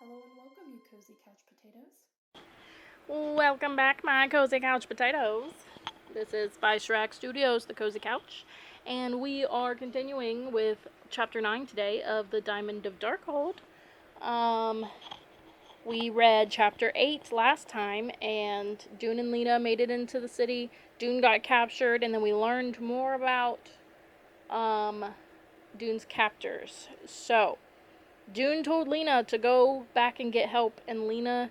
Hello and welcome, you cozy couch potatoes. Welcome back, my cozy couch potatoes. This is by Shrek Studios, the Cozy Couch, and we are continuing with Chapter 9 today of The Diamond of Darkhold. We read Chapter 8 last time, and Doon and Lena made it into the city. Doon got captured, and then we learned more about Doon's captors. So, Doon told Lena to go back and get help, and Lena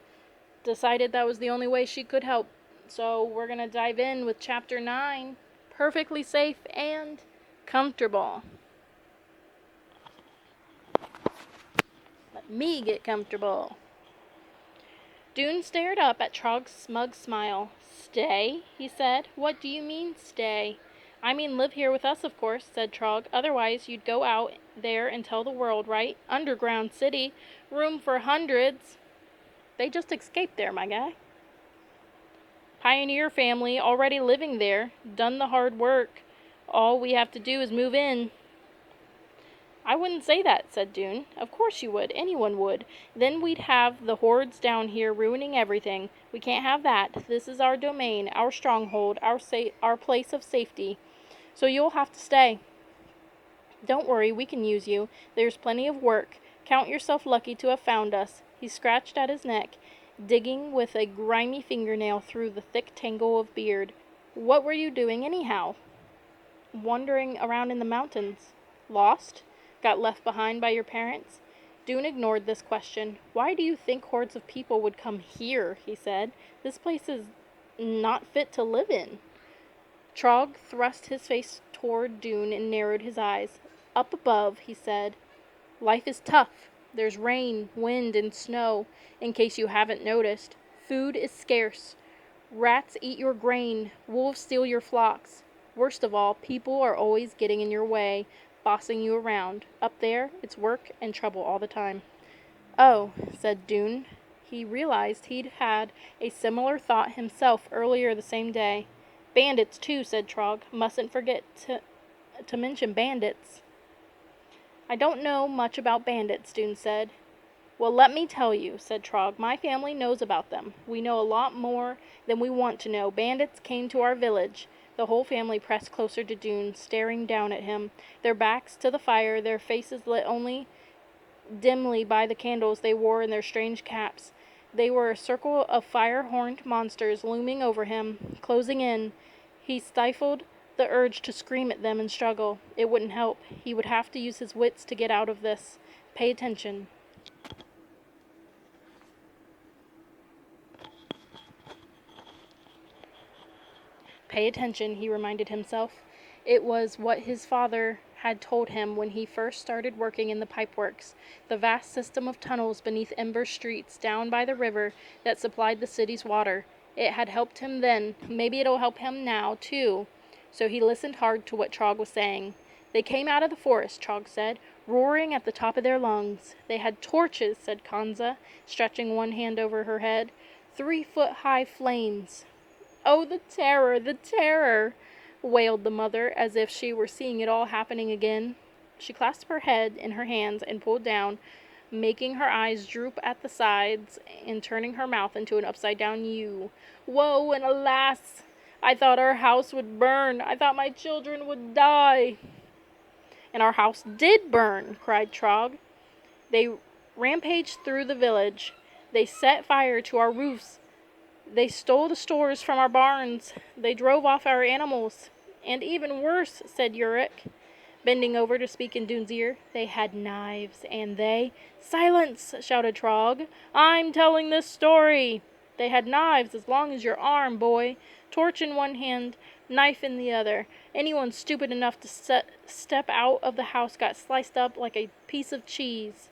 decided that was the only way she could help. So we're going to dive in with Chapter 9, perfectly safe and comfortable. Let me get comfortable. Doon stared up at Trog's smug smile. Stay, he said. What do you mean, stay? I mean live here with us, of course, said Trog. Otherwise, you'd go out there and tell the world, right? Underground city. Room for hundreds. They just escaped there, my guy. Pioneer family already living there, done the hard work. All we have to do is move in. I wouldn't say that, said Doon. Of course you would. Anyone would. Then we'd have the hordes down here ruining everything. We can't have that. This is our domain, our stronghold, our place of safety. So you'll have to stay. Don't worry, we can use you. There's plenty of work. Count yourself lucky to have found us. He scratched at his neck, digging with a grimy fingernail through the thick tangle of beard. What were you doing anyhow? Wandering around in the mountains. Lost? Got left behind by your parents? Doon ignored this question. Why do you think hordes of people would come here? He said. This place is not fit to live in. Trog thrust his face toward Doon and narrowed his eyes. Up above, he said. Life is tough. There's rain, wind, and snow, in case you haven't noticed. Food is scarce. Rats eat your grain. Wolves steal your flocks. Worst of all, people are always getting in your way, bossing you around. Up there, it's work and trouble all the time. Oh, said Doon. He realized he'd had a similar thought himself earlier the same day. Bandits, too, said Trog. Mustn't forget to mention bandits. I don't know much about bandits, Doon said. Well, let me tell you, said Trog. My family knows about them. We know a lot more than we want to know. Bandits came to our village. The whole family pressed closer to Doon, staring down at him, their backs to the fire, their faces lit only dimly by the candles they wore in their strange caps. They were a circle of fire-horned monsters looming over him, closing in. He stifled the urge to scream at them and struggle. It wouldn't help. He would have to use his wits to get out of this. Pay attention. Pay attention, he reminded himself. It was what his father had told him when he first started working in the pipeworks, the vast system of tunnels beneath Ember streets down by the river that supplied the city's water. It had helped him then. Maybe it'll help him now, too. So he listened hard to what Trog was saying. They came out of the forest, Trog said, roaring at the top of their lungs. They had torches, said Kanza, stretching one hand over her head. 3-foot-high flames. Oh, the terror, wailed the mother, as if she were seeing it all happening again. She clasped her head in her hands and pulled down, making her eyes droop at the sides and turning her mouth into an upside-down U. Woe and alas! I thought our house would burn. I thought my children would die. And our house did burn, cried Trog. They rampaged through the village. They set fire to our roofs. They stole the stores from our barns. They drove off our animals. And even worse, said Yurik, bending over to speak in Doon's ear, they had knives, and they... Silence, shouted Trog. I'm telling this story. They had knives as long as your arm, boy. Torch in one hand, knife in the other. Anyone stupid enough to step out of the house got sliced up like a piece of cheese.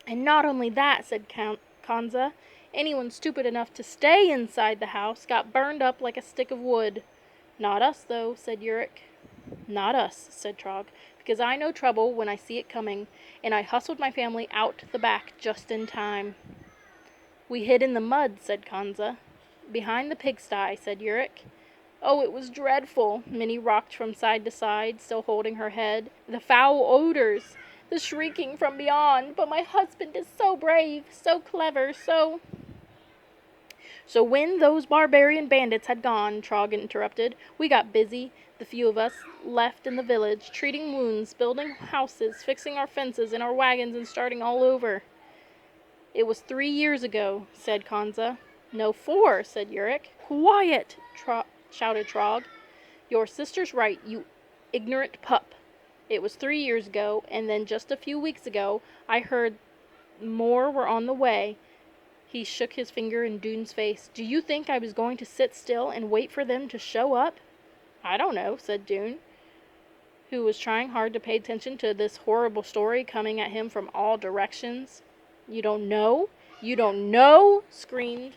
And not only that, said Kanza, anyone stupid enough to stay inside the house got burned up like a stick of wood. Not us, though, said Yurik. Not us, said Trog, because I know trouble when I see it coming, and I hustled my family out the back just in time. We hid in the mud, said Kanza. Behind the pigsty, said Yurik. Oh, it was dreadful. Minnie rocked from side to side, still holding her head. The foul odors, the shrieking from beyond. But my husband is so brave, so clever, so... So when those barbarian bandits had gone, Trog interrupted, we got busy, the few of us left in the village, treating wounds, building houses, fixing our fences and our wagons, and starting all over. It was 3 years ago, said Kanza. No, 4, said Yurik. Quiet, shouted Trog. Your sister's right, you ignorant pup. It was 3 years ago, and then just a few weeks ago, I heard more were on the way. He shook his finger in Doon's face. Do you think I was going to sit still and wait for them to show up? I don't know, said Doon, who was trying hard to pay attention to this horrible story coming at him from all directions. You don't know? You don't know? Screamed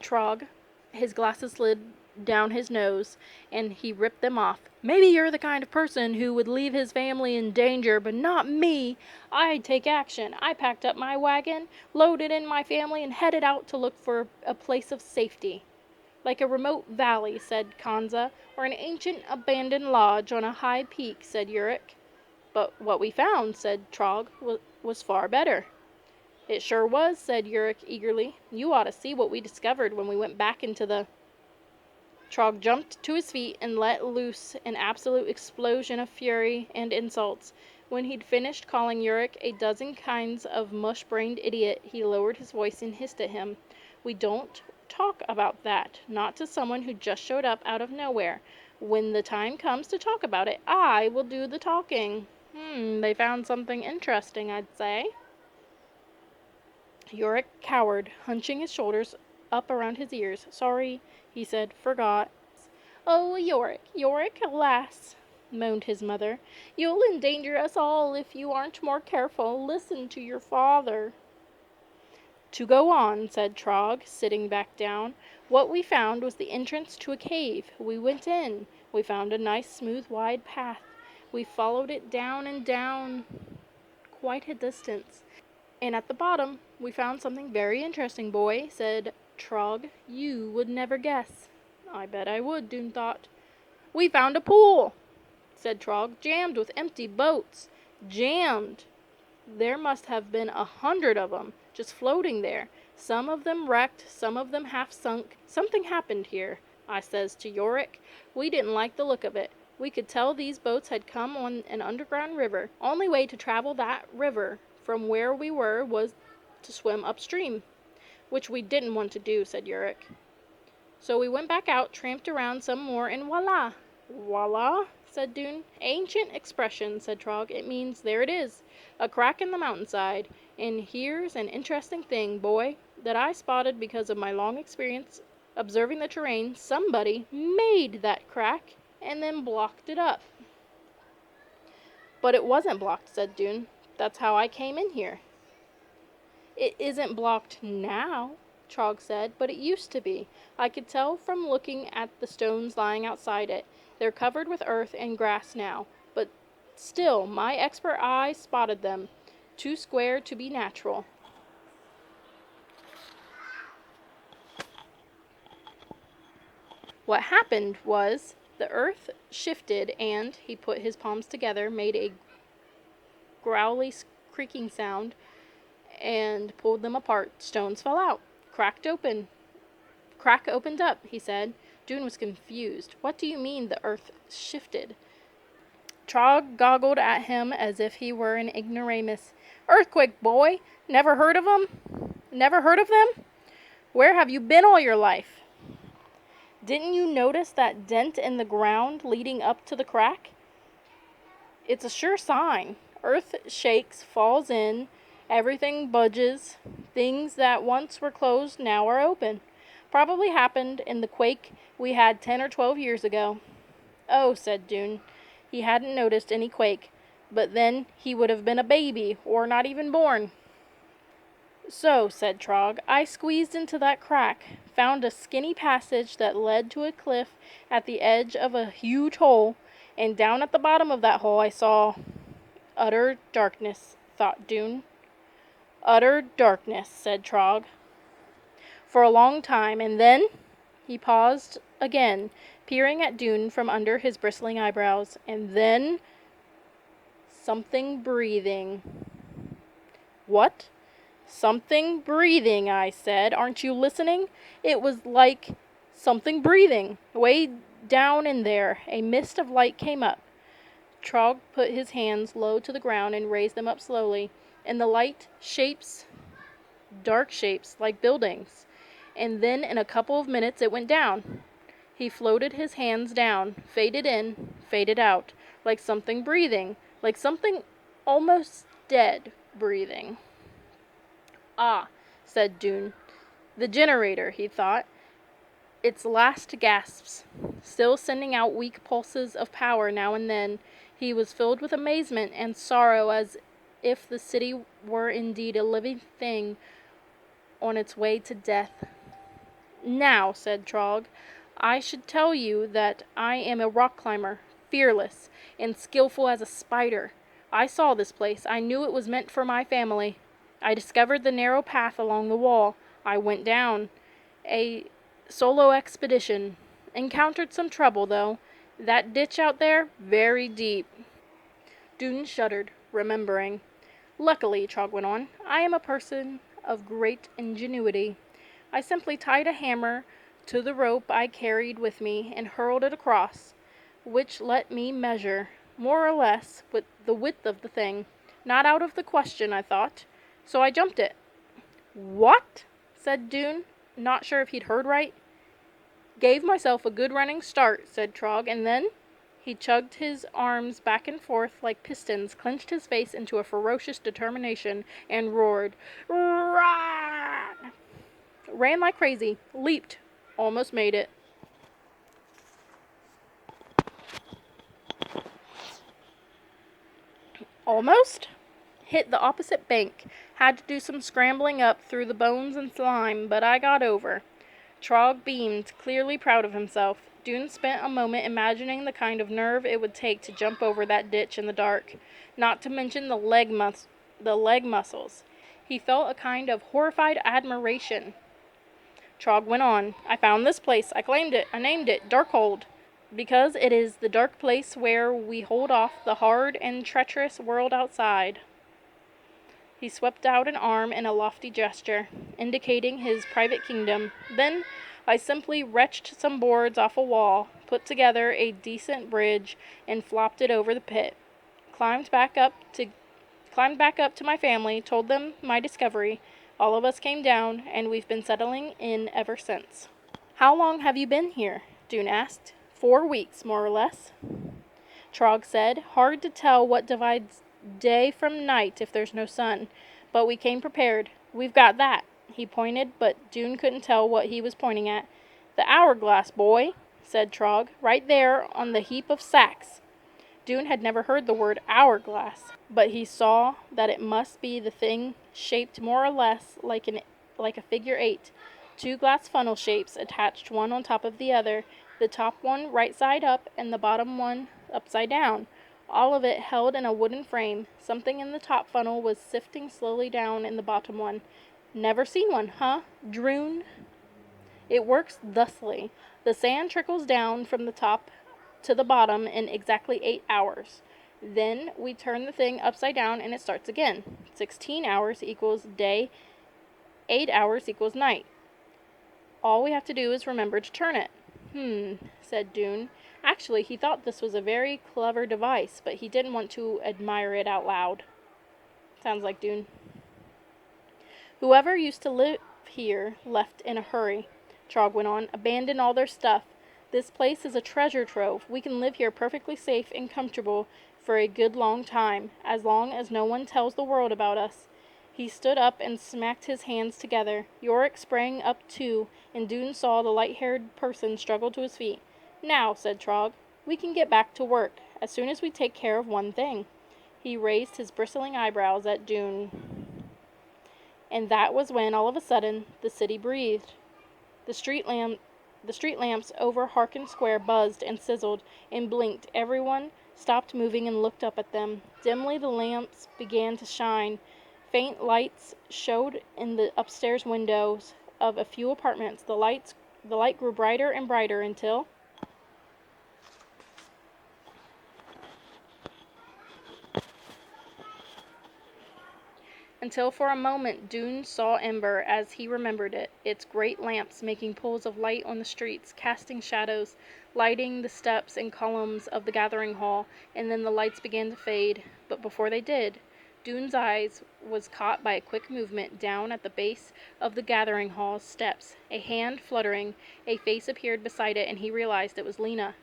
Trog. His glasses slid down his nose, and he ripped them off. Maybe you're the kind of person who would leave his family in danger, but not me. I'd take action. I packed up my wagon, loaded in my family, and headed out to look for a place of safety. Like a remote valley, said Kanza, or an ancient abandoned lodge on a high peak, said Yurik. But what we found, said Trog, was far better. It sure was, said Yurik eagerly. You ought to see what we discovered when we went back into the... Trog jumped to his feet and let loose an absolute explosion of fury and insults. When he'd finished calling Yurik a dozen kinds of mush-brained idiot, he lowered his voice and hissed at him. We don't talk about that, not to someone who just showed up out of nowhere. When the time comes to talk about it, I will do the talking. They found something interesting, I'd say. Yurik cowered, hunching his shoulders up around his ears. Sorry, he said. Forgot. Oh, Yurik, alas, moaned his mother. You'll endanger us all if you aren't more careful. Listen to your father. To go on, said Trog, sitting back down. What we found was the entrance to a cave. We went in. We found a nice, smooth, wide path. We followed it down and down quite a distance. And at the bottom, we found something very interesting, boy, said Trog. You would never guess. I bet I would, Doon thought. We found a pool, said Trog, jammed with empty boats. Jammed. There must have been 100 of them, just floating there. Some of them wrecked, some of them half sunk. Something happened here, I says to Yurik. We didn't like the look of it. We could tell these boats had come on an underground river. Only way to travel that river from where we were was to swim upstream, which we didn't want to do, said Yurik. So we went back out, tramped around some more, and voila. Voila, said Doon. Ancient expression, said Trog. It means there it is, a crack in the mountainside. And here's an interesting thing, boy, that I spotted because of my long experience observing the terrain. Somebody made that crack and then blocked it up. But it wasn't blocked, said Doon. That's how I came in here. It isn't blocked now, Trog said, but it used to be. I could tell from looking at the stones lying outside it. They're covered with earth and grass now, but still, my expert eye spotted them. Too square to be natural. What happened was the earth shifted and, he put his palms together, made a growly creaking sound, and pulled them apart. Stones fell out. Crack opened up, he said. Doon was confused. What do you mean the earth shifted? Trog goggled at him as if he were an ignoramus. Earthquake, boy! Never heard of them? Never heard of them? Where have you been all your life? Didn't you notice that dent in the ground leading up to the crack? It's a sure sign. Earth shakes, falls in, everything budges. Things that once were closed now are open. Probably happened in the quake we had 10 or 12 years ago. Oh, said Doon. He hadn't noticed any quake, but then he would have been a baby, or not even born. So, said Trog, I squeezed into that crack, found a skinny passage that led to a cliff at the edge of a huge hole, and down at the bottom of that hole I saw... Utter darkness, thought Doon. Utter darkness, said Trog. For a long time, and then... He paused again, peering at Doon from under his bristling eyebrows, and then something breathing. What? Something breathing, I said. Aren't you listening? It was like something breathing. Way down in there, a mist of light came up. Trog put his hands low to the ground and raised them up slowly. In the light, shapes, dark shapes, like buildings. And then in a couple of minutes it went down. He floated his hands down, faded in, faded out, like something breathing, like something almost dead breathing. Ah, said Doon. The generator, he thought. Its last gasps, still sending out weak pulses of power now and then. He was filled with amazement and sorrow as if the city were indeed a living thing on its way to death. Now, said Trog, I should tell you that I am a rock climber, fearless, and skillful as a spider. I saw this place. I knew it was meant for my family. I discovered the narrow path along the wall. I went down. A solo expedition. Encountered some trouble, though. That ditch out there, very deep. Doon shuddered, remembering. Luckily, Trog went on, I am a person of great ingenuity. I simply tied a hammer to the rope I carried with me and hurled it across, which let me measure, more or less, with the width of the thing. Not out of the question, I thought. So I jumped it. What? Said Doon, not sure if he'd heard right. Gave myself a good running start, said Trog, and then he chugged his arms back and forth like pistons, clenched his face into a ferocious determination, and roared, Run! Ran like crazy, leaped, almost made it. Almost? Hit the opposite bank. Had to do some scrambling up through the bones and slime, but I got over. Trog beamed, clearly proud of himself. Doon spent a moment imagining the kind of nerve it would take to jump over that ditch in the dark, not to mention the leg muscles. He felt a kind of horrified admiration. Trog went on. I found this place. I claimed it. I named it Darkhold, because it is the dark place where we hold off the hard and treacherous world outside. He swept out an arm in a lofty gesture, indicating his private kingdom. Then I simply wrenched some boards off a wall, put together a decent bridge, and flopped it over the pit. Climbed back up to my family, told them my discovery. All of us came down, and we've been settling in ever since. How long have you been here? Doon asked. 4 weeks, more or less. Trog said. Hard to tell what divides day from night if there's no sun, but we came prepared. We've got that. He pointed, but Doon couldn't tell what he was pointing at. The hourglass, boy, said Trog, right there on the heap of sacks. Doon had never heard the word hourglass, but he saw that it must be the thing shaped more or less like a figure 8. 2 glass funnel shapes attached one on top of the other, the top one right side up and the bottom one upside down. All of it held in a wooden frame. Something in the top funnel was sifting slowly down in the bottom one. Never seen one, huh, Droon? It works thusly. The sand trickles down from the top to the bottom in exactly 8 hours. Then we turn the thing upside down and it starts again. 16 hours equals day, 8 hours equals night. All we have to do is remember to turn it. Said Doon. Actually, he thought this was a very clever device, but he didn't want to admire it out loud. Sounds like Doon. Whoever used to live here left in a hurry, Trog went on. Abandoned all their stuff. This place is a treasure trove. We can live here perfectly safe and comfortable for a good long time, as long as no one tells the world about us. He stood up and smacked his hands together. Yorick sprang up too, and Doon saw the light-haired person struggle to his feet. Now, said Trog, we can get back to work, as soon as we take care of one thing. He raised his bristling eyebrows at Doon. And that was when, all of a sudden, the city breathed. The street lamps over Harkin Square buzzed and sizzled and blinked. Everyone stopped moving and looked up at them. Dimly the lamps began to shine. Faint lights showed in the upstairs windows of a few apartments. The lights The light grew brighter and brighter until for a moment Doon saw Ember as he remembered it, its great lamps making pools of light on the streets, casting shadows, lighting the steps and columns of the gathering hall, and then the lights began to fade. But before they did, Doon's eyes was caught by a quick movement down at the base of the gathering hall steps. A hand fluttering, a face appeared beside it, and he realized it was Lena.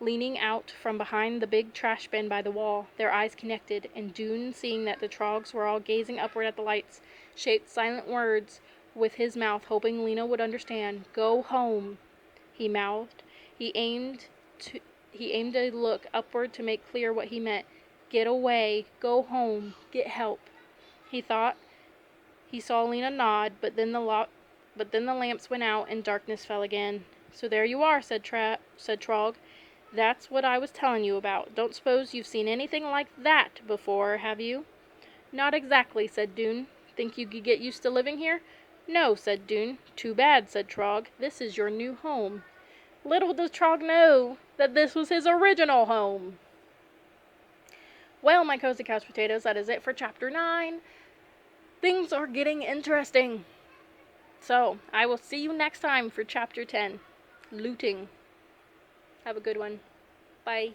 Leaning out from behind the big trash bin by the wall, their eyes connected, and Doon, seeing that the Trogs were all gazing upward at the lights, shaped silent words with his mouth, hoping Lena would understand. "Go home," he mouthed. He aimed a look upward to make clear what he meant. "Get away. Go home. Get help." He thought he saw Lena nod, but then the lamps went out and darkness fell again. "So there you are," said Trog. "That's what I was telling you about. Don't suppose you've seen anything like that before, have you?" "Not exactly," said Doon. "Think you could get used to living here?" "No," said Doon. "Too bad," said Trog. "This is your new home." Little does Trog know that this was his original home. Well, my cozy couch potatoes, that is it for chapter 9. Things are getting interesting. So, I will see you next time for chapter 10. Looting. Have a good one. Bye.